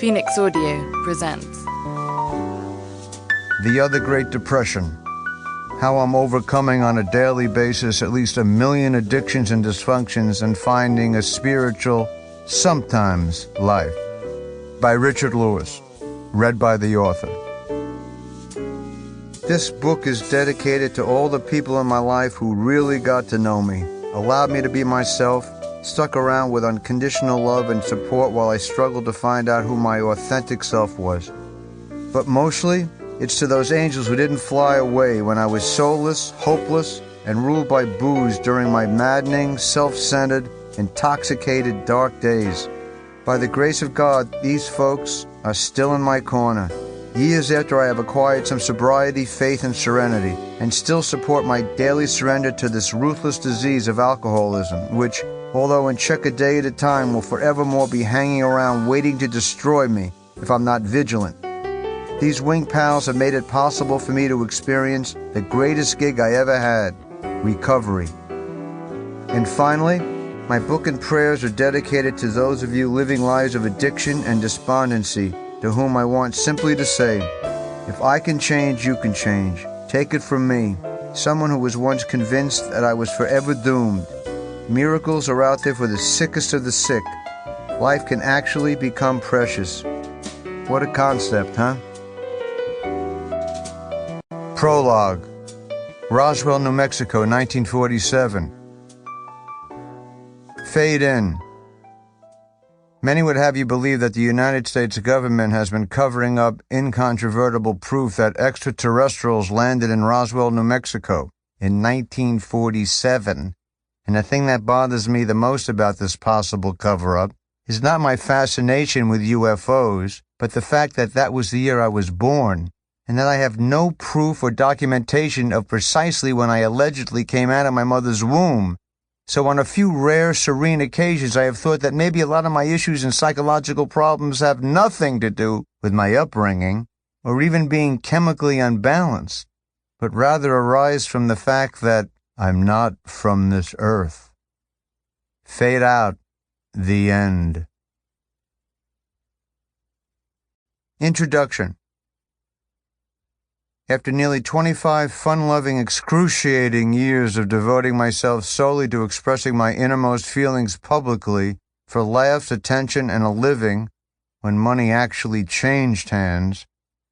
Phoenix Audio presents The Other Great Depression. How I'm overcoming on a daily basis at least 1 million addictions and dysfunctions and finding a spiritual, sometimes, life. By Richard Lewis. Read by the author. This book is dedicated to all the people in my life who really got to know me, allowed me to be myself, stuck around with unconditional love and support while I struggled to find out who my authentic self was. But mostly, it's to those angels who didn't fly away when I was soulless, hopeless, and ruled by booze during my maddening, self-centered, intoxicated, dark days. By the grace of God, these folks are still in my corner, years after I have acquired some sobriety, faith, and serenity, and still support my daily surrender to this ruthless disease of alcoholism, which, although in check a day at a time, will forevermore be hanging around waiting to destroy me if I'm not vigilant. These wing pals have made it possible for me to experience the greatest gig I ever had, recovery. And finally, my book and prayers are dedicated to those of you living lives of addiction and despondency, to whom I want simply to say, if I can change, you can change. Take it from me, someone who was once convinced that I was forever doomed. Miracles are out there for the sickest of the sick. Life can actually become precious. What a concept, huh? Prologue. Roswell, New Mexico, 1947. Fade in. Many would have you believe that the United States government has been covering up incontrovertible proof that extraterrestrials landed in Roswell, New Mexico in 1947. And the thing that bothers me the most about this possible cover-up is not my fascination with UFOs, but the fact that that was the year I was born, and that I have no proof or documentation of precisely when I allegedly came out of my mother's womb. So on a few rare, serene occasions, I have thought that maybe a lot of my issues and psychological problems have nothing to do with my upbringing, or even being chemically unbalanced, but rather arise from the fact that I'm not from this earth. Fade out. The end. Introduction. After nearly 25 fun-loving, excruciating years of devoting myself solely to expressing my innermost feelings publicly for laughs, attention, and a living, when money actually changed hands,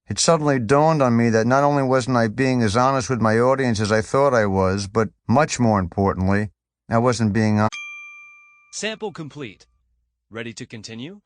it suddenly dawned on me that not only wasn't I being as honest with my audience as I thought I was, but much more importantly, I wasn't being honest. Sample complete. Ready to continue?